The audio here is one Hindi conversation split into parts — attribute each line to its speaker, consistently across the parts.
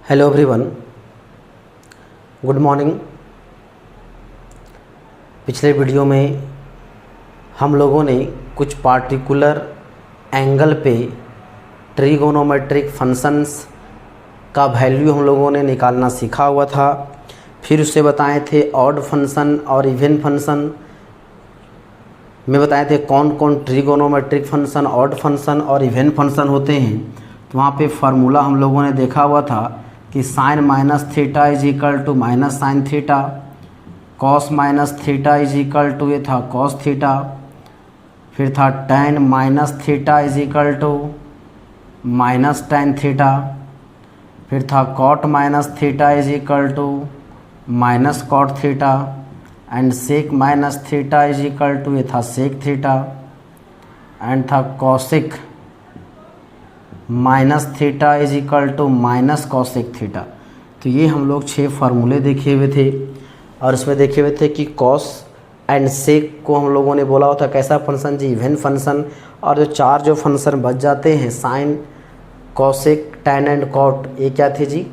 Speaker 1: Hello everyone, good morning. पिछले वीडियो में हम लोगों ने कुछ पार्टिकुलर एंगल पे ट्रिगोनोमेट्रिक फंक्शंस का वैल्यू हम लोगों ने निकालना सीखा हुआ था। फिर उससे बताए थे ऑड फंक्शन और इवन फंक्शन में बताए थे कौन कौन ट्रिगोनोमेट्रिक फंक्शन, ऑड फंक्शन और इवन फंक्शन होते हैं। तो वहाँ पे फार्मूला हम लोगों ने देखा हुआ था कि sine minus theta is equal to minus sine theta, cos minus theta is equal to ये था कॉस थीटा, फिर था tan minus theta is equal to minus tan theta, फिर था cot minus theta is equal to minus cot theta and sec minus theta is equal to ये था सेक थीटा एंड था cosec minus theta is equal to minus cosec theta. तो ये हम लोग 6 फार्मूले देखे हुए थे और इसमें देखे हुए थे कि कॉस एंड सेक को हम लोगों ने बोला होता कैसा फंक्शन जी, इवन फंक्शन। और जो 4 जो फंक्शन बच जाते हैं sine, cosec, tan and cot, ये क्या थे जी,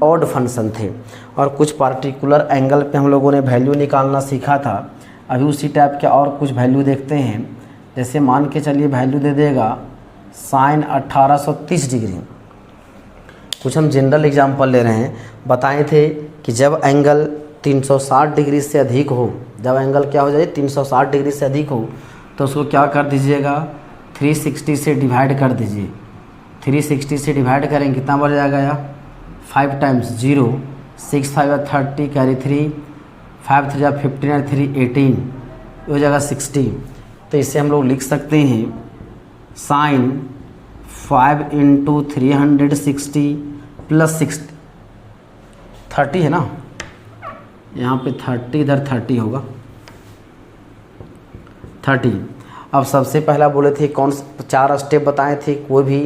Speaker 1: ऑड फंक्शन थे। और कुछ पार्टिकुलर एंगल पे हम लोगों ने वैल्यू निकालना सीखा था। अभी उसी टाइप के और कुछ वैल्यू देखते हैं। जैसे मान के चलिए वैल्यू दे देगा साइन 1830 डिग्री। कुछ हम जनरल एग्जांपल ले रहे हैं। बताए थे कि जब एंगल 360 डिग्री से अधिक हो, जब एंगल क्या हो जाए 360 डिग्री से अधिक हो, तो उसको क्या कर दीजिएगा 360 से डिवाइड कर दीजिए। 360 से डिवाइड करेंगे कितना बढ़ जाएगा या 5 टाइम्स 0, 6 5 30 कैरी 3, 5 3 15 और 3 18, हो जाएगा 60। तो इसे हम लोग लिख सकते हैं साइन 5 इंटू 360 प्लस 60, 30 है ना, यहाँ पे 30, इधर 30 होगा 30। अब सबसे पहला बोले थे कौन 4 स्टेप बताए थे कोई भी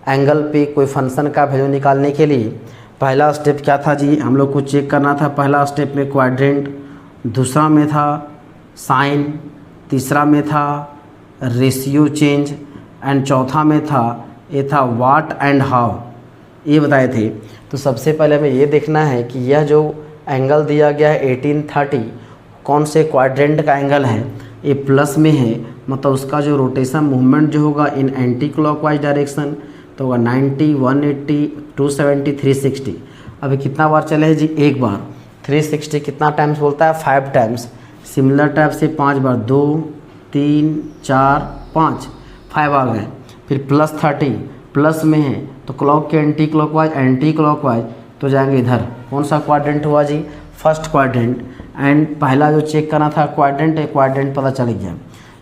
Speaker 1: एंगल पे कोई फंक्शन का वैल्यू निकालने के लिए। पहला स्टेप क्या था जी, हम लोग को चेक करना था। पहला स्टेप में क्वाड्रेंट, दूसरा में था साइन, तीसरा में था रेशियो चेंज एंड चौथा में था ये था वाट एंड हाउ, ये बताए थे। तो सबसे पहले हमें ये देखना है कि यह जो एंगल दिया गया है 1830 कौन से क्वाड्रेंट का एंगल है। ये प्लस में है, मतलब उसका जो रोटेशन मूवमेंट जो होगा इन एंटी क्लॉकवाइज डायरेक्शन तो होगा 90, 180, 270, 360। अभी कितना बार चले हैं जी, एक बार। 360 कितना टाइम्स बोलता है 5 टाइम्स। सिमिलर टाइप से 5 बार, 2 3 4 5 आ गए। फिर प्लस 30 प्लस में है तो क्लॉक के एंटी क्लॉकवाइज तो जाएंगे इधर। कौन सा क्वाड्रेंट हुआ जी, फर्स्ट क्वाड्रेंट। एंड पहला जो चेक करना था क्वाड्रेंट पता चल गया।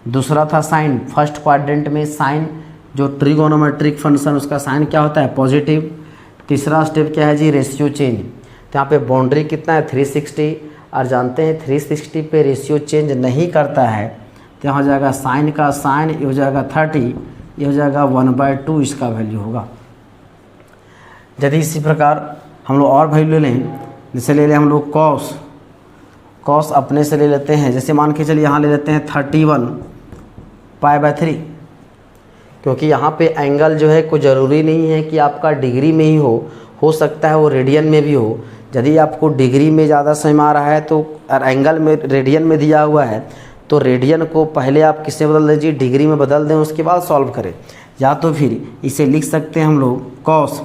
Speaker 1: दूसरा था साइन, फर्स्ट क्वाड्रेंट में साइन जो ट्रिगोनोमेट्रिक फंक्शन उसका साइन क्या होता है पॉजिटिव। तीसरा स्टेप क्या है जी, रेशियो चेंज। तो यहाँ पे बाउंड्री कितना है 360 और जानते हैं 360 पे रेशियो चेंज नहीं करता है तो यहाँ हो जाएगा साइन का साइन, ये हो जाएगा 30, ये हो जाएगा 1/2 इसका वैल्यू होगा। यदि इसी प्रकार हम लोग और वैल्यू लें, जैसे ले लें हम लोग कॉस अपने से ले लेते हैं। जैसे मान के चलिए यहाँ ले लेते हैं 31 π/3, क्योंकि यहाँ पे एंगल जो है कोई ज़रूरी नहीं है कि आपका डिग्री में ही हो सकता है वो रेडियन में भी हो। यदि आपको डिग्री में ज़्यादा समय आ रहा है तो एंगल में रेडियन में दिया हुआ है तो रेडियन को पहले आप किससे बदल दीजिए, डिग्री में बदल दें, उसके बाद सॉल्व करें। या तो फिर इसे लिख सकते हैं हम लोग कॉस,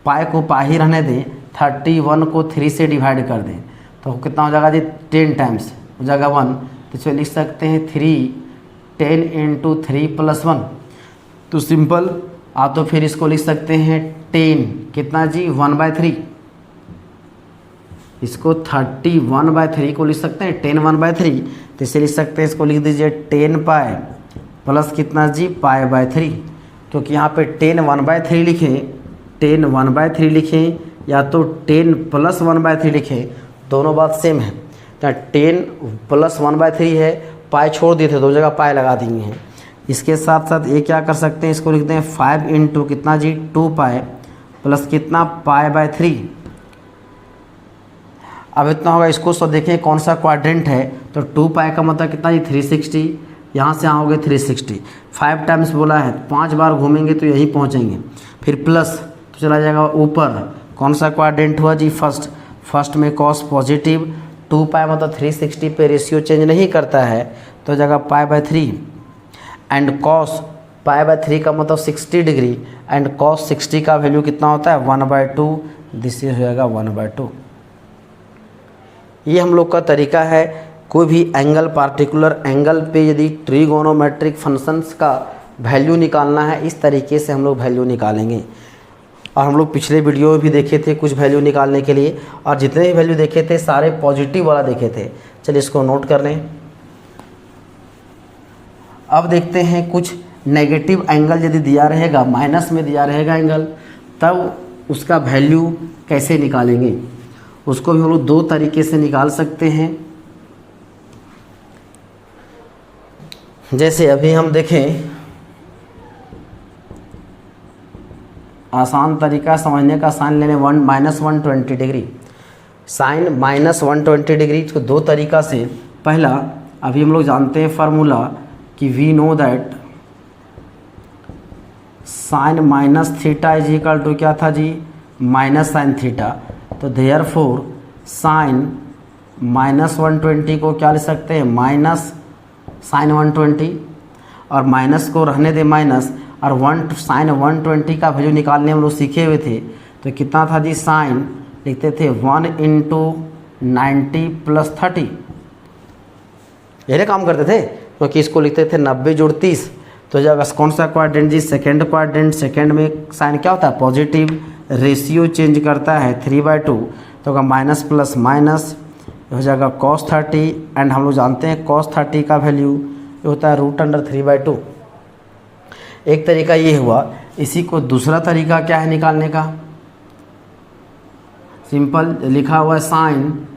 Speaker 1: पाई को पा ही रहने दें, 31 को 3 से डिवाइड कर दें तो कितना हो जाएगा जी 10 टाइम्स हो जाएगा 1। तो इसे लिख सकते हैं 10 इंटू 3 + 1। तो सिंपल आ तो फिर इसको लिख सकते हैं 10 कितना जी 1/3। इसको 31/3 को लिख सकते हैं 10 1/3। तो इसे लिख सकते हैं, इसको लिख दीजिए 10 पाई प्लस कितना जी π/3। क्योंकि यहाँ पे 10 1/3 लिखें, 10 1/3 लिखें या तो 10 + 1/3 लिखें, दोनों बात सेम है। तो 10 + 1/3 है, पाई छोड़ दिए थे, 2 जगह पाई लगा दिए हैं। इसके साथ साथ ये क्या कर सकते हैं, इसको लिखते हैं 5 इंटू कितना जी 2 पाई प्लस कितना π/3। अब इतना होगा, इसको सब देखें कौन सा क्वाड्रेंट है तो 2 पाई का मतलब कितना जी 360, यहाँ से यहाँ हो गए 360। 5 टाइम्स बोला है, 5 बार घूमेंगे तो यहीं पहुँचेंगे। फिर प्लस तो चला जाएगा ऊपर कौन सा क्वाड्रेंट हुआ जी? फर्स्ट में कॉस पॉजिटिव, 2 पाई मतलब 360 पे रेशियो चेंज नहीं करता है तो जगह π/3 एंड कॉस π/3 का मतलब 60 डिग्री एंड कॉस 60 का वैल्यू कितना होता है? 1/2। दिस हो जाएगा 1/2। ये हम लोग का तरीका है कोई भी एंगल, पार्टिकुलर एंगल पे यदि ट्रिगोनोमेट्रिक फंक्शंस का वैल्यू निकालना है, इस तरीके से हम लोग वैल्यू निकालेंगे। और हम लोग पिछले वीडियो में भी देखे थे कुछ वैल्यू निकालने के लिए, और जितने भी वैल्यू देखे थे सारे पॉजिटिव वाला देखे थे। चलिए इसको नोट कर लें। अब देखते हैं कुछ नेगेटिव एंगल यदि दिया रहेगा, माइनस में दिया रहेगा एंगल, तब उसका वैल्यू कैसे निकालेंगे। उसको भी हम लोग 2 तरीके से निकाल सकते हैं। जैसे अभी हम देखें, आसान तरीका समझने का, साइन लेने -120 डिग्री, साइन -120 डिग्री को 2 तरीका से। पहला, अभी हम लोग जानते हैं फार्मूला कि we know that sine -θ is equal to क्या था जी? -sin θ। तो देयर फोर साइन -120 को क्या लिख सकते हैं? -sin 120, और माइनस को रहने दे माइनस, और sin 120 का वैल्यू निकालने हम लोग सीखे हुए थे। तो कितना था जी? साइन लिखते थे 1 × 90 + 30, यही काम करते थे, क्योंकि इसको लिखते थे 90 + 30। तो जब कौन सा क्वाड्रेंट जी? Second quadrant. सेकेंड में साइन क्या होता है? पॉजिटिव, रेशियो चेंज करता है 3/2, तो होगा माइनस प्लस माइनस हो जाएगा cos 30, एंड हम लोग जानते हैं cos 30 का वैल्यू होता है √3/2। एक तरीका ये हुआ। इसी को दूसरा तरीका क्या है निकालने का? सिंपल लिखा हुआ है साइन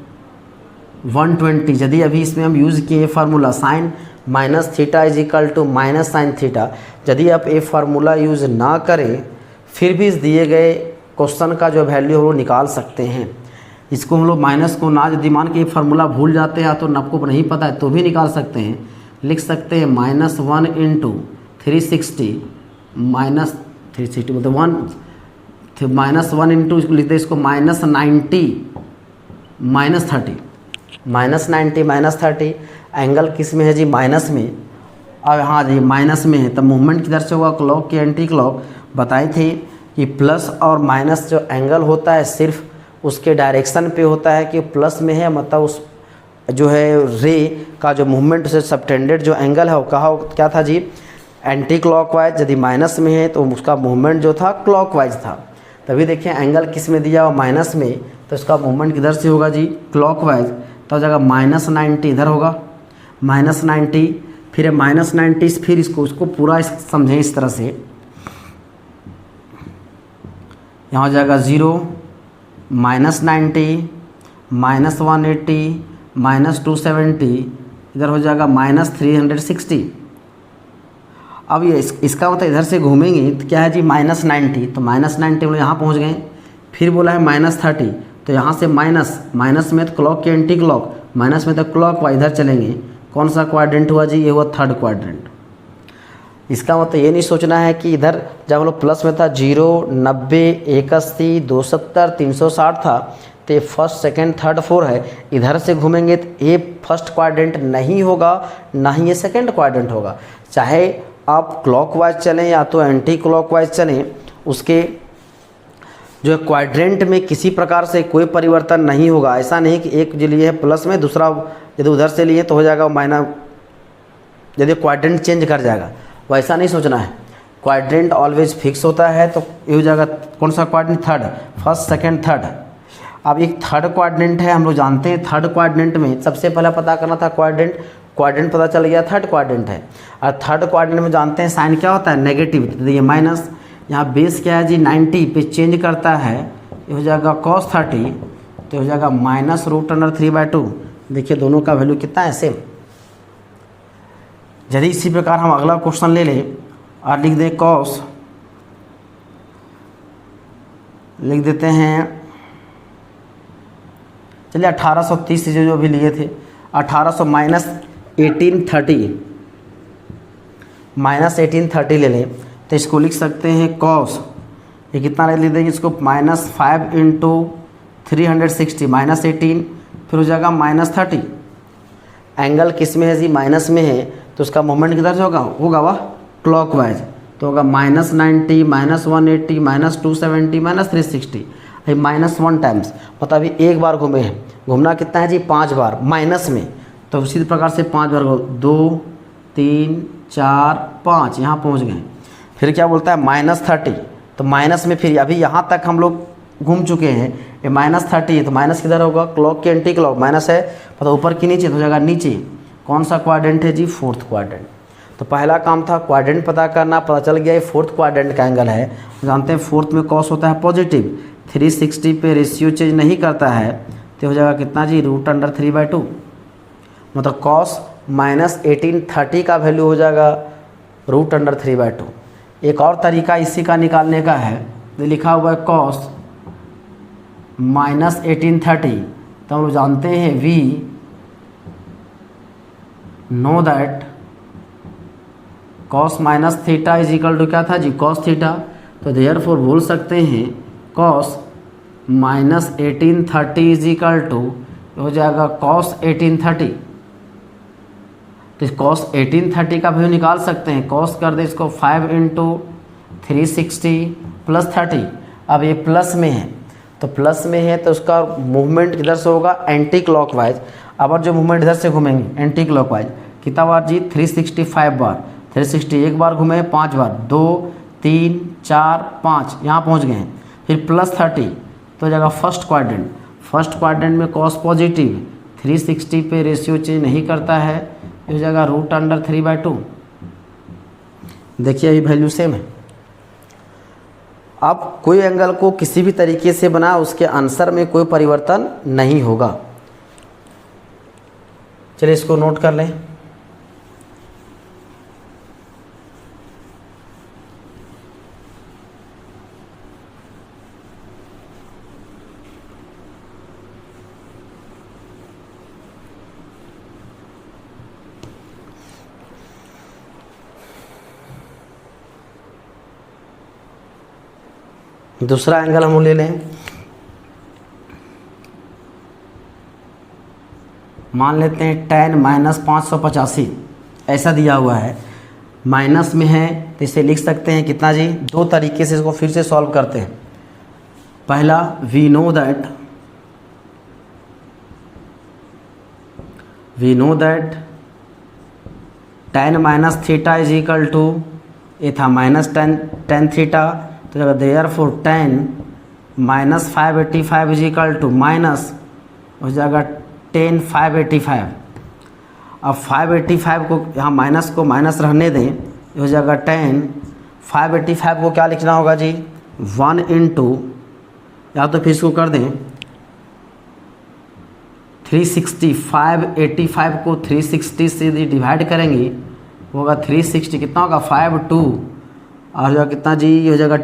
Speaker 1: 120। यदि अभी इसमें हम यूज़ किए formula sine -θ is equal to -sin θ, यदि आप ये फार्मूला यूज़ ना करें फिर भी इस दिए गए क्वेश्चन का जो वैल्यू है वो निकाल सकते हैं। इसको हम लोग माइनस को ना यदि मान के फार्मूला भूल जाते हैं तो आपको नहीं पता है तो भी निकाल सकते हैं। लिख सकते हैं -1 × 360 -360 मतलब 1 -1 इंटू इसको लिखते हैं इसको -90 -30 एंगल किस में है जी? माइनस में। अब हाँ जी माइनस में है, तब मूवमेंट किधर से होगा? क्लॉक की एंटी क्लॉक। बताए थे कि प्लस और माइनस जो एंगल होता है सिर्फ उसके डायरेक्शन पे होता है कि प्लस में है, मतलब उस जो है रे का जो मूवमेंट से सबटेंडेड जो एंगल है वो कहा क्या था जी? Anti clockwise. यदि माइनस में है तो उसका मूवमेंट जो था क्लॉकवाइज था। तभी देखिए एंगल किस में दिया हुआ? माइनस में, तो इसका मूवमेंट किधर से होगा जी? क्लॉकवाइज। तो जगह -90 इधर होगा, -90, फिर -90, फिर उसको पूरा समझें इस तरह से। यहाँ हो जाएगा 0 -90 -180 -270, इधर हो जाएगा -360। अब ये इसका मतलब इधर से घूमेंगे तो क्या है जी? -90, तो -90 हम लोग यहाँ पहुँच गए। फिर बोला है -30, तो यहाँ से माइनस में तो क्लॉक के एंटी क्लॉक, माइनस में तो क्लॉक वाइज इधर चलेंगे। कौन सा क्वाड्रेंट हुआ जी? ये हुआ थर्ड क्वाड्रेंट। इसका मतलब ये नहीं सोचना है कि इधर जब हम लोग प्लस में था 0 90 81 270 360 था, तो ये फर्स्ट सेकेंड थर्ड 4 है। इधर से घूमेंगे तो ये फर्स्ट क्वाड्रेंट नहीं होगा, ना ही ये सेकेंड क्वाड्रेंट होगा। चाहे आप क्लॉकवाइज चलें या तो एंटी क्लॉकवाइज चलें, उसके जो क्वाड्रेंट में किसी प्रकार से कोई परिवर्तन नहीं होगा। ऐसा नहीं कि एक जो लिए है प्लस में, दूसरा यदि उधर से लिए तो हो जाएगा माइनस, यदि क्वाड्रेंट चेंज कर जाएगा, वैसा नहीं सोचना है। क्वाड्रेंट ऑलवेज फिक्स होता है। तो ये हो जाएगा कौन सा quadrant? Third, first second third. अब एक थर्ड क्वाड्रेंट है, हम लोग जानते हैं थर्ड क्वाड्रेंट में सबसे पहले पता करना था क्वाड्रेंट पता चल गया थर्ड क्वाड्रेंट है। और थर्ड क्वाड्रेंट में जानते हैं साइन क्या होता है? नेगेटिव। तो ये माइनस, यहाँ बेस क्या है जी? 90 पे चेंज करता है, ये हो जाएगा cos 30, तो हो जाएगा -√3/2। देखिए दोनों का वैल्यू कितना है? सेम। यदि इसी प्रकार हम अगला क्वेश्चन ले लें और लिख दें cos, लिख देते हैं, चलिए 1830 से जो भी लिए थे, 1800 -1830 ले लें, तो इसको लिख सकते हैं cos ये कितना लिख देंगे इसको, -5 इंटू 360 -18, फिर हो जाएगा -30। एंगल किस में है जी, माइनस में है, तो उसका मोमेंट किधर से होगा वह क्लॉकवाइज, तो होगा -90 -180 -270 -360, -1 टाइम्स, मतलब अभी एक बार घूमे हैं। घूमना कितना है जी, 5 बार माइनस में, तो उसी प्रकार से 5 बार 2 3 4 5 यहाँ पहुँच गए। फिर क्या बोलता है -30, तो माइनस में फिर अभी यहाँ तक हम लोग घूम चुके हैं, ये -30 है, तो माइनस किधर होगा, क्लॉक के एंटी क्लॉक, माइनस है मतलब ऊपर की नीचे, तो हो जाएगा नीचे। कौन सा क्वाड्रेंट है जी, 4th क्वाड्रेंट। तो पहला काम था क्वाड्रेंट पता करना, पता चल गया ये 4th क्वाड्रेंट का एंगल है। जानते हैं 4th में कॉस होता है पॉजिटिव, 360 पे रेशियो चेंज नहीं करता है, तो हो जाएगा कितना जी, √3/2, मतलब कॉस -1830 का वैल्यू हो जाएगा √3/2। एक और तरीका इसी का निकालने का है, तो लिखा हुआ है कॉस -1830, तो हम लोग जानते हैं we know that cos -theta is equal to क्या था जी, कॉस थीटा। तो देयरफॉर बोल सकते हैं कॉस -1830 इज इक्वल टू हो जाएगा कॉस 1830। तो कॉस 1830 का वैल्यू निकाल सकते हैं, कॉस कर दे इसको 5 इंटू 360 + 30। अब ये प्लस में है, तो प्लस में है तो उसका मूवमेंट किधर से होगा, एंटी क्लॉकवाइज। अब जो मूवमेंट इधर से घूमेंगे एंटी क्लॉकवाइज, कितना बार जी, 365 बार। 360 एक बार घूमे, 5 बार, 2 3 4 5 यहाँ पहुँच गए हैं। फिर +30, तो हो जाएगा फर्स्ट क्वाड्रेंट। फर्स्ट क्वाड्रेंट में कॉस पॉजिटिव, 360 पे रेशियो चेंज नहीं करता है, ये हो जाएगा √3/2। देखिए अभी वैल्यू सेम है। अब कोई एंगल को किसी भी तरीके से बना, उसके आंसर में कोई परिवर्तन नहीं होगा। चलिए इसको नोट कर लें। दूसरा एंगल हम ले लें, मान लेते हैं tan -585 ऐसा दिया हुआ है, माइनस में है, तो इसे लिख सकते हैं कितना जी, दो तरीके से इसको फिर से सॉल्व करते हैं। पहला, we know that tan -theta is equal to, ये था -tan थीटा, तो therefore tan -585 is equal to minus हो जाएगा tan 585। अब 585 को यहाँ माइनस को माइनस रहने दें, हो जाएगा tan 585 को क्या लिखना होगा जी, 1 इंटू, या तो फिर इसको कर दें 360, 585 को 360 से डिवाइड करेंगे, होगा 360, कितना होगा 5 2, और जो कितना जी, ये हो जाएगा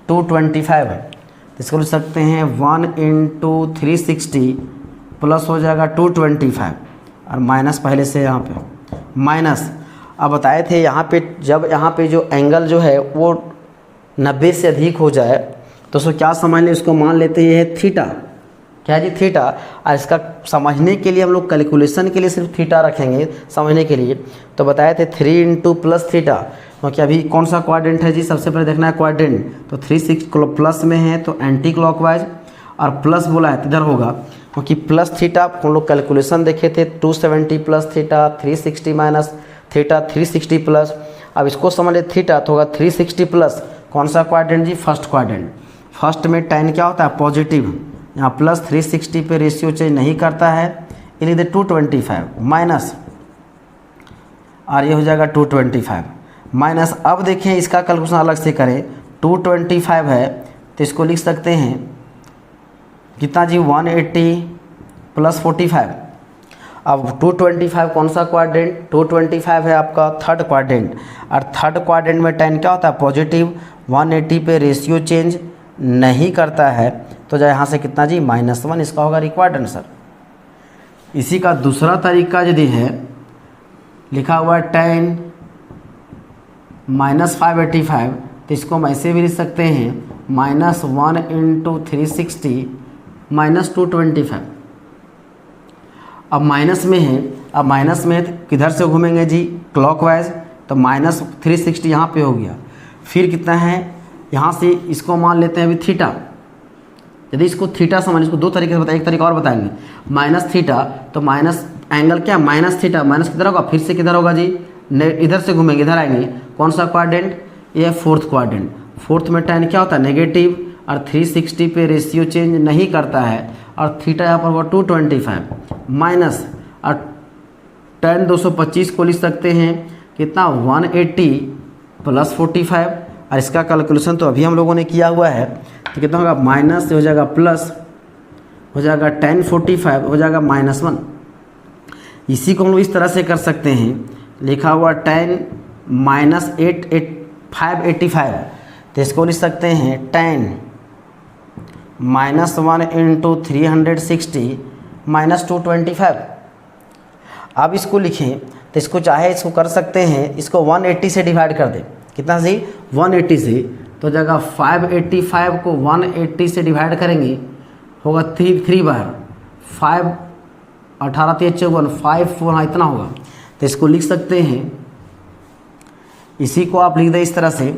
Speaker 1: 225 है। तो इसको लिख सकते हैं 1 इंटू 360 प्लस हो जाएगा 225, और माइनस पहले से यहाँ पे माइनस। अब बताए थे यहाँ पे, जब यहाँ पे जो एंगल जो है वो 90 से अधिक हो जाए तो उसको क्या समझ लें, उसको मान लेते हैं ये है थीटा, क्या जी, थीटा। और इसका समझने के लिए हम लोग कैलकुलेशन के लिए सिर्फ थीटा रखेंगे समझने के लिए। तो बताए थे 3 इंटू प्लस थीटा, क्योंकि अभी कौन सा क्वाड्रेंट है जी, सबसे पहले देखना है क्वाड्रेंट, तो 360 प्लस में है तो एंटी क्लॉकवाइज, और प्लस बोला है इधर होगा, क्योंकि प्लस थीटा हम लोग कैलकुलेशन देखे थे 270 plus theta, 360 minus theta, 360 plus. अब इसको समझ ले थीटा, तो होगा 360 प्लस कौन सा क्वाड्रेंट जी, फर्स्ट क्वाड्रेंट। फर्स्ट में tan क्या होता है, पॉजिटिव, यहाँ प्लस 360 पे रेशियो चेंज नहीं करता है, ये लिख 225 माइनस, और ये हो जाएगा 225 माइनस। अब देखें इसका कैलकुलेशन अलग से करें, 225 है तो इसको लिख सकते हैं कितना जी, 180 प्लस 45। अब 225 कौन सा क्वाड्रेंट, 225 है आपका थर्ड क्वाड्रेंट, और थर्ड क्वाड्रेंट में tan क्या होता है, पॉजिटिव, 180 पे रेशियो चेंज नहीं करता है, तो जो यहाँ से कितना जी, -1, इसका होगा रिक्वायर्ड आंसर। इसी का दूसरा तरीका यदि है, लिखा हुआ है tan -585, तो इसको हम ऐसे भी लिख सकते हैं -1 इंटू 360 -225। अब माइनस में है, अब माइनस में है तो किधर से घूमेंगे जी, क्लॉकवाइज, तो -360 यहाँ पे हो गया। फिर कितना है, यहाँ से इसको मान लेते हैं अभी थीटा। यदि इसको थीटा समझ, इसको दो तरीके से बताएं, एक तरीका और बताएंगे, माइनस थीटा, तो माइनस एंगल क्या, माइनस थीटा, माइनस किधर होगा, फिर से किधर होगा जी, इधर से घूमेंगे, इधर आएंगे, कौन सा क्वाड्रेंट, ये फोर्थ क्वाड्रेंट। फोर्थ में tan क्या होता है, नेगेटिव, और 360 पे रेशियो चेंज नहीं करता है, और थीटा यहाँ पर होगा 225 माइनस, और tan 225 को लिख सकते हैं कितना, 180 प्लस 45, और इसका कैलकुलेशन तो अभी हम लोगों ने किया हुआ है, तो कितना होगा, माइनस से हो जाएगा प्लस, हो जाएगा tan 45 हो जाएगा -1। इसी को हम लोग इस तरह से कर सकते हैं, लिखा हुआ tan -585, तो इसको लिख सकते हैं tan -1 इंटू 360 -225। अब इसको लिखें तो इसको चाहे इसको कर सकते हैं, इसको 180 से डिवाइड कर दें, कितना से, 180 से, तो जगह 585 को 180 से डिवाइड करेंगे, होगा 3 बार 5, 18 3 54, 5 4, इतना होगा। तो इसको लिख सकते हैं, इसी को आप लिख दें इस तरह से,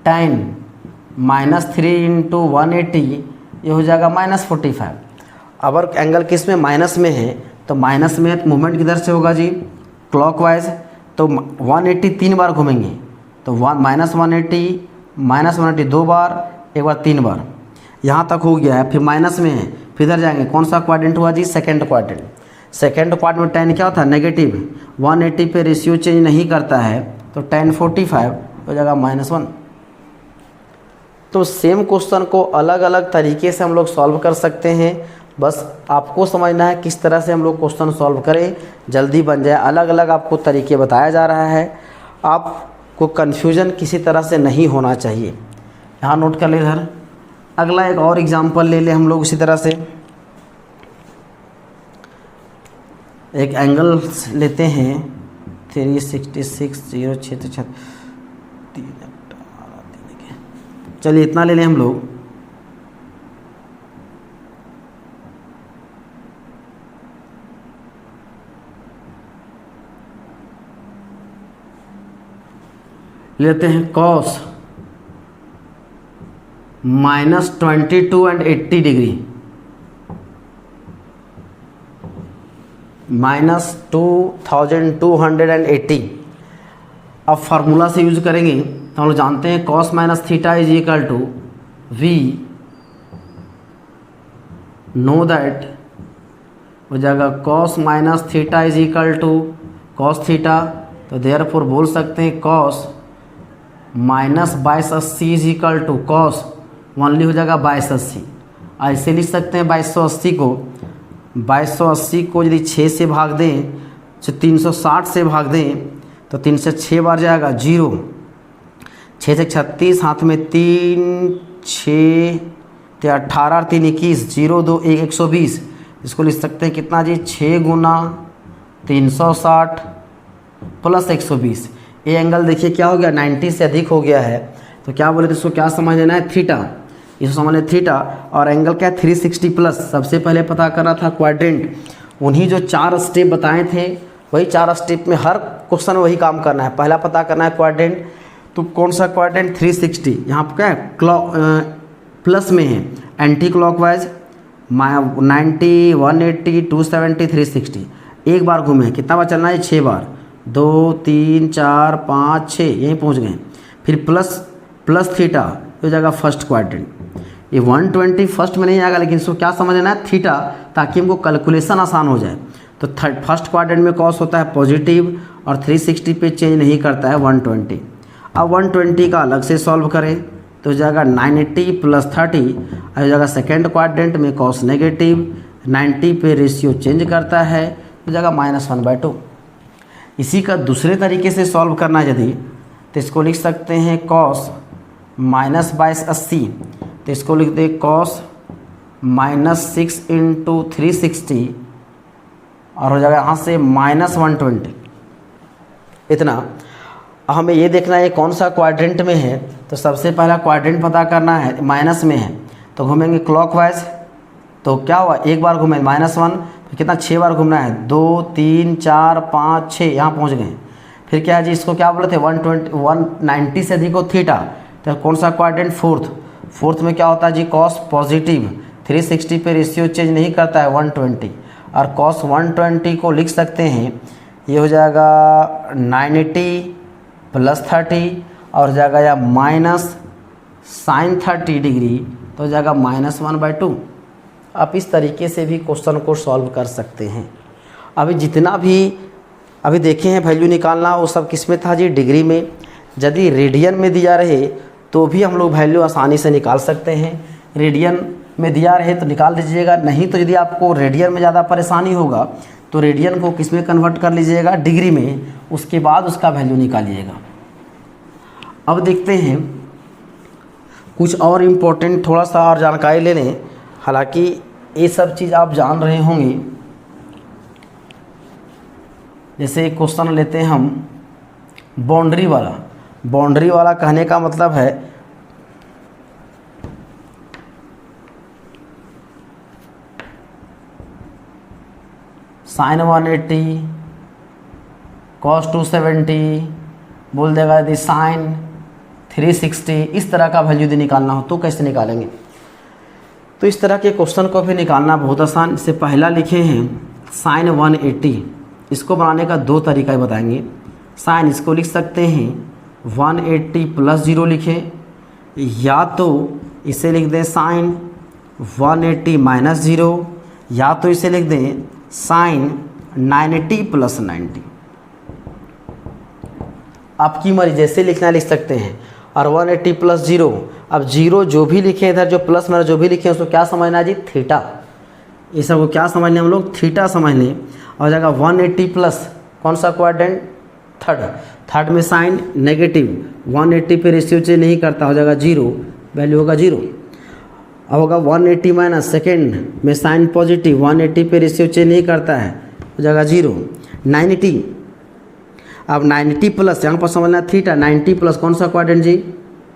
Speaker 1: tan -3 इंटू 180, ये हो जाएगा -45। अगर एंगल किस में, माइनस में है, तो माइनस में है तो मूवमेंट किधर से होगा जी, क्लॉकवाइज, तो 180 3 बार घूमेंगे, तो -180 2 बार, एक बार 3 बार, यहाँ तक हो गया है। फिर माइनस में है, फिर इधर जाएंगे, कौन सा क्वाड्रेंट हुआ जी, सेकंड क्वाड्रेंट। सेकंड क्वाड्रेंट में tan क्या होता है, नेगेटिव, 180 पे रेशियो चेंज नहीं करता है, तो tan 45 हो जाएगा -1। तो सेम क्वेश्चन को अलग अलग तरीके से हम लोग सॉल्व कर सकते हैं, बस आपको समझना है किस तरह से हम लोग क्वेश्चन सॉल्व करें, जल्दी बन जाए। अलग अलग आपको तरीके बताया जा रहा है, आपको कन्फ्यूजन किसी तरह से नहीं होना चाहिए। यहाँ नोट कर ले इधर। अगला एक और एग्जांपल ले ले हम लोग इसी तरह से, एक एंगल लेते हैं 366 0 चलिए इतना ले लें हम लोग। लेते हैं cos -22 एंड 80 डिग्री, -2280। अब फार्मूला से यूज करेंगे तो हम लोग जानते हैं cos minus theta is equal to we, know that हो जाएगा cos minus theta is equal to cos theta, तो देयरफॉर बोल सकते हैं cos -2280 is equal to cos only हो जाएगा 2280। ऐसे लिख सकते हैं 2280 को यदि 6 से भाग दें, तो 360 से भाग दें, तो 3 से 6 बार जाएगा 0, 6 से 36, हाथ में 3 6 18 3 21, 0 2 1 120। इसको लिख सकते हैं कितना जी, 6 गुना 360 प्लस 120। ये एंगल देखिए क्या हो गया, 90 से अधिक हो गया है, तो क्या बोले, तो इसको क्या समझ लेना है, थीटा, इसको समझ लें थीटा। और एंगल क्या है, 360 प्लस। सबसे पहले पता करना था क्वाड्रेंट, उन्हीं जो 4 स्टेप बताए थे वही 4 स्टेप में हर क्वेश्चन वही काम करना है। पहला पता करना है क्वाड्रेंट, तो कौन सा क्वाड्रेंट, 360। यहाँ पर क्या है, प्लस में है, एंटी क्लॉकवाइज 90 180 270 360। एक बार घूमे, कितना बार चलना है, 6 बार, 2 3 4 5 6, यहीं पहुँच गए। फिर प्लस थीटा हो जाएगा फर्स्ट क्वाड्रेंट। ये 120 फर्स्ट में नहीं आएगा, लेकिन इसको क्या समझना है, थीटा, ताकि हमको कैलकुलेशन आसान हो जाए। तो फर्स्ट क्वाड्रेंट में कॉस होता है पॉजिटिव, और 360 पे चेंज नहीं करता है 120। अब 120 का अलग से सॉल्व करें तो हो जाएगा 980 प्लस 30, हो जाएगा सेकेंड क्वाड्रेंट में कॉस नेगेटिव, 90 पे रेशियो चेंज करता है, हो जाएगा -1/2। इसी का दूसरे तरीके से सॉल्व करना यदि, तो इसको लिख सकते हैं कॉस -2280, तो इसको लिख दे कॉस -6 इंटू 360, और हो जाएगा यहाँ से -120 इतना। हमें ये देखना है कौन सा क्वाड्रेंट में है, तो सबसे पहला क्वाड्रेंट पता करना है, माइनस में है तो घूमेंगे क्लॉकवाइज। तो क्या हुआ, एक बार घूमे -1, तो कितना 6 बार घूमना है, 2 3 4 5 6, यहाँ पहुँच गए। फिर क्या है जी, इसको क्या बोले थे 190 से अधिक हो थीटा, तो कौन सा क्वाड्रेंट, फोर्थ में क्या होता है जी, कॉस पॉजिटिव 360 पे रेशियो चेंज नहीं करता है 120, और कॉस 120 को लिख सकते हैं, ये हो जाएगा 90 + 30 और जाएगा या माइनस sin 30 डिग्री, तो हो जाएगा -1/2। आप इस तरीके से भी क्वेश्चन को सॉल्व कर सकते हैं। अभी जितना भी अभी देखे हैं वैल्यू निकालना, वो सब किस में था जी, डिग्री में। यदि रेडियन में दिया रहे तो भी हम लोग वैल्यू आसानी से निकाल सकते हैं। रेडियन में दिया रहे तो निकाल दीजिएगा, नहीं तो यदि आपको रेडियन में ज़्यादा परेशानी होगा तो रेडियन को किस में कन्वर्ट कर लीजिएगा, डिग्री में, उसके बाद उसका वैल्यू निकालिएगा। अब देखते हैं कुछ और इम्पोर्टेंट थोड़ा सा और जानकारी ले लें। हालांकि ये सब चीज़ आप जान रहे होंगे। जैसे एक क्वेश्चन लेते हैं हम बाउंड्री वाला कहने का मतलब है sin 180 cos 270 बोल देगा यदि sin 360, इस तरह का वैल्यू यदि निकालना हो तो कैसे निकालेंगे। तो इस तरह के क्वेश्चन को भी निकालना बहुत आसान। इससे पहला लिखे हैं sin 180, इसको बनाने का 2 तरीका बताएंगे। sin इसको लिख सकते हैं 180 + 0 लिखें, या तो इसे लिख दें sin 180 - 0, या तो इसे लिख दें sin 90 + 90। आपकी मर्जी, जैसे लिखना लिख सकते हैं। और 180 + 0, अब 0 जो भी लिखे इधर, जो प्लस में जो भी लिखे उसको क्या समझना है जी, थीटा। ये सब को क्या समझने, हम लोग थीटा समझ लें। और जाएगा 180 प्लस कौन सा क्वाड्रेंट, थर्ड में साइन नेगेटिव, 180 पे रेशियो चेंज नहीं करता, हो जाएगा 0, वैल्यू होगा 0। अब होगा 180 माइनस सेकेंड में साइन पॉजिटिव, 180 पे रेशियो चेंज नहीं करता है, हो जाएगा 0। 90, अब 90 प्लस यहाँ पर समझना थीटा, 90 प्लस कौन सा क्वाड्रेंट जी,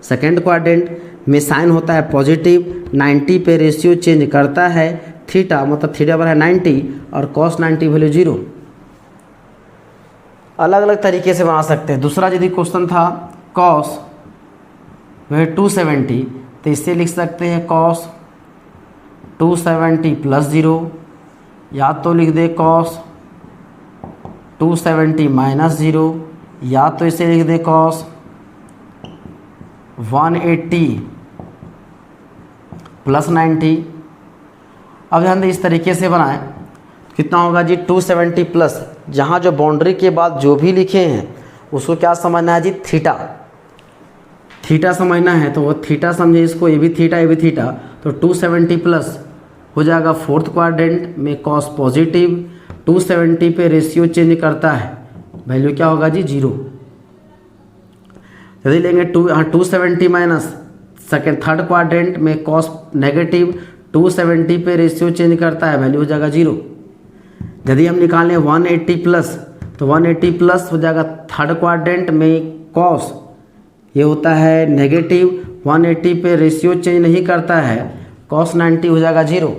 Speaker 1: सेकेंड क्वाड्रेंट में साइन होता है पॉजिटिव, 90 पे रेशियो चेंज करता है थीटा, मतलब थीटा पर है 90 और कॉस 90 वैल्यू 0। अलग अलग तरीके से बना सकते हैं। दूसरा यदि क्वेश्चन था कॉस वह 270, तो इससे लिख सकते हैं कॉस 270 + 0, या तो लिख दे कॉस 270 - 0, या तो इसे लिख दे कॉस 180 + 90। अब ध्यान दें, इस तरीके से बनाएं, कितना होगा जी 270 प्लस, जहाँ जो बाउंड्री के बाद जो भी लिखे हैं उसको क्या समझना है जी, थीटा समझना है। तो वो थीटा समझे इसको, ये भी थीटा, तो 270 प्लस हो जाएगा फोर्थ क्वाड्रेंट में कॉस पॉजिटिव, 270 पे रेशियो चेंज करता है, वैल्यू क्या होगा जी 0। यदि लेंगे 270 माइनस सेकेंड थर्ड क्वाड्रेंट में कॉस नेगेटिव, 270 पे रेशियो चेंज करता है, वैल्यू हो जाएगा 0। यदि हम निकालें 180 प्लस, तो 180 प्लस हो जाएगा थर्ड क्वाड्रेंट में कॉस, ये होता है नेगेटिव, 180 पे रेशियो चेंज नहीं करता है, कॉस 90 हो जाएगा 0।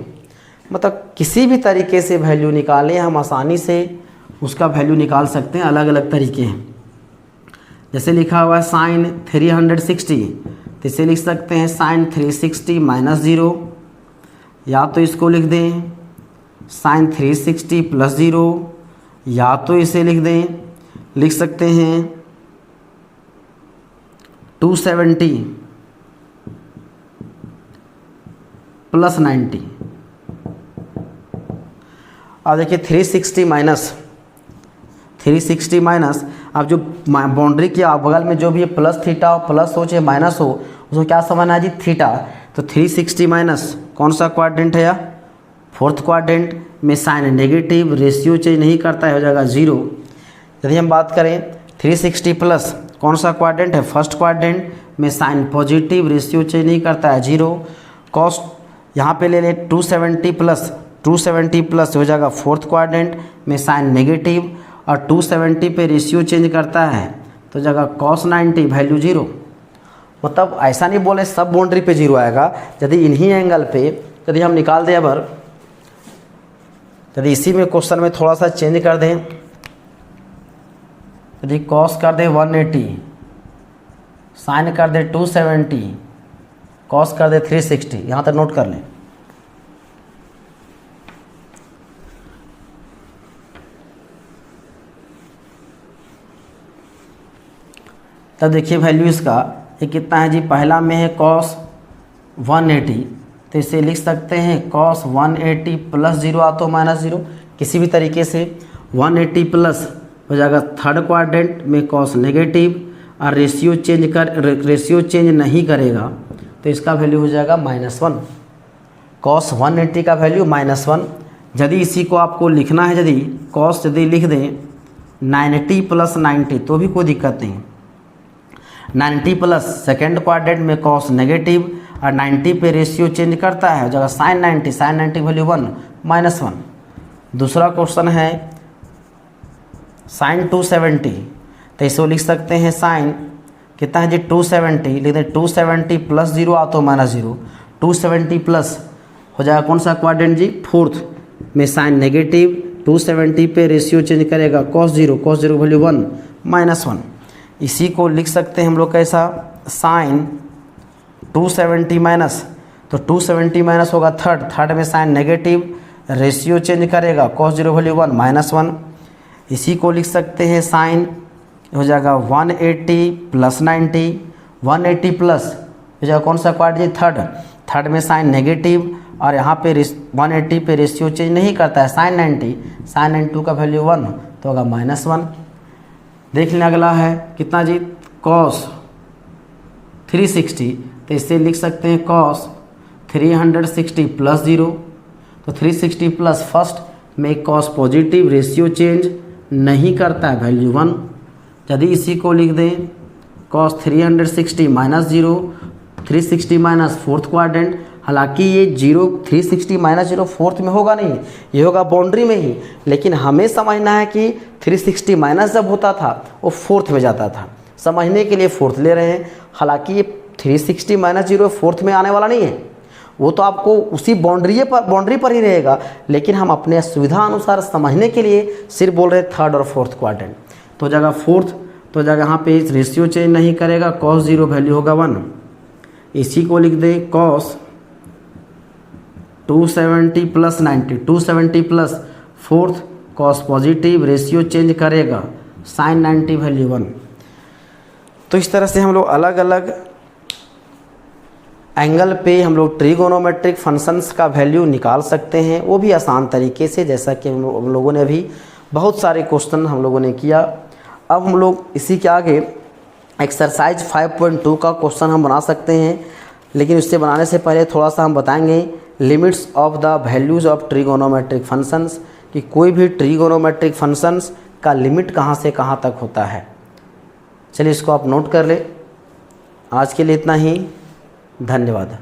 Speaker 1: मतलब किसी भी तरीके से वैल्यू निकालें, हम आसानी से उसका वैल्यू निकाल सकते हैं। अलग अलग तरीके हैं। जैसे लिखा हुआ है साइन 360, तो इसे लिख सकते हैं साइन 360 - 0, या तो इसको लिख दें साइन 360 + 0, या तो इसे लिख सकते हैं 270 + 90। अब देखिए 360 माइनस, अब जो बाउंड्री के बगल में जो भी है प्लस थीटा हो, प्लस हो चाहे माइनस हो, उसको क्या समझना है जी, थीटा। तो 360 माइनस कौन सा क्वाड्रेंट है या फोर्थ क्वाड्रेंट में साइन नेगेटिव, रेशियो चेंज नहीं करता है, हो जाएगा 0। यदि हम बात करें 360 प्लस कौन सा क्वाड्रेंट है, फर्स्ट क्वाड्रेंट में साइन पॉजिटिव, रेशियो चेंज नहीं करता है 0। कॉस यहाँ पे ले ले 270 प्लस हो जाएगा फोर्थ क्वाड्रेंट में साइन नेगेटिव और 270 पे रेशियो चेंज करता है, तो तो जगह कॉस 90 वैल्यू 0। मतलब ऐसा नहीं बोले सब बाउंड्री पे 0 आएगा। यदि इन्हीं एंगल पे यदि हम निकाल दें, अगर यदि इसी में क्वेश्चन में थोड़ा सा चेंज कर दें, यदि कॉस कर दे 180, साइन कर दे 270, कॉस कर दे 360, यहाँ तक नोट कर लें। तब देखिए वैल्यू इसका ये कितना है जी, पहला में है कॉस 180, तो इसे लिख सकते हैं कॉस 180 प्लस 0 आ तो माइनस 0, किसी भी तरीके से 180 प्लस हो जाएगा थर्ड क्वाड्रेंट में कॉस नेगेटिव, और रेशियो चेंज नहीं करेगा तो इसका वैल्यू हो जाएगा -1। कॉस 180 का वैल्यू -1। यदि इसी को आपको लिखना है, यदि कॉस यदि लिख दें 90 प्लस 90 तो भी कोई दिक्कत नहीं। 90 प्लस सेकेंड क्वाड्रेंट में कॉस नेगेटिव और 90 पे रेशियो चेंज करता है, जगह साइन 90 वैल्यू 1 -1। दूसरा क्वेश्चन है साइन 270, तो इसको लिख सकते हैं साइन कितना है जी 270, लिख दें 270 प्लस 0 आ तो -0, 270 प्लस हो जाएगा कौन सा क्वाड्रेंट जी, फोर्थ में साइन नेगेटिव, 270 पे रेशियो चेंज करेगा कॉस 0 वैल्यू 1 -1। इसी को लिख सकते हैं हम लोग कैसा, साइन 270 माइनस, तो 270 माइनस होगा थर्ड में साइन नेगेटिव, रेशियो चेंज करेगा कॉस 0 वैल्यू 1 -1। इसी को लिख सकते हैं साइन हो जाएगा 180 प्लस 90, 180 प्लस हो जाएगा कौन सा क्वाड्रेंट जी, थर्ड में साइन नेगेटिव, और यहाँ पे 180 पे रेशियो चेंज नहीं करता है, साइन 92 का वैल्यू 1 तो होगा -1। देख लें अगला है कितना जी, कॉस 360, तो इससे लिख सकते हैं कॉस 360 प्लस 0, तो 360 प्लस फर्स्ट में कॉस पॉजिटिव, रेशियो चेंज नहीं करता है वैल्यू 1। यदि इसी को लिख दें cos 360 minus 0, 360 minus fourth quadrant, हालांकि ये 360 माइनस 0 फोर्थ में होगा नहीं, ये होगा बाउंड्री में ही, लेकिन हमें समझना है कि 360 माइनस जब होता था वो फोर्थ में जाता था, समझने के लिए फोर्थ ले रहे हैं। हालांकि ये 360 माइनस 0 फोर्थ में आने वाला नहीं है, वो तो आपको उसी बाउंड्री पर ही रहेगा, लेकिन हम अपने सुविधा अनुसार समझने के लिए सिर्फ बोल रहे हैं थर्ड और फोर्थ क्वाड्रेंट। तो जगह फोर्थ, तो जगह यहाँ पे रेशियो चेंज नहीं करेगा, कॉस 0 वैल्यू होगा 1। इसी को लिख दें cos 270 plus 90, 270 plus fourth cos positive, ratio change करेगा साइन 90 वैल्यू 1। तो इस तरह से हम लोग अलग अलग एंगल पे हम लोग ट्रिगोनोमेट्रिक फंक्शंस का वैल्यू निकाल सकते हैं, वो भी आसान तरीके से, जैसा कि हम लोगों ने अभी बहुत सारे क्वेश्चन हम लोगों ने किया। अब हम लोग इसी के आगे एक्सरसाइज 5.2 का क्वेश्चन हम बना सकते हैं, लेकिन उससे बनाने से पहले थोड़ा सा हम बताएंगे limits of the values of trigonometric functions, कि कोई भी ट्रिगोनोमेट्रिक फंक्शंस का लिमिट कहाँ से कहाँ तक होता है। चलिए इसको आप नोट कर ले। आज के लिए इतना ही, धन्यवाद।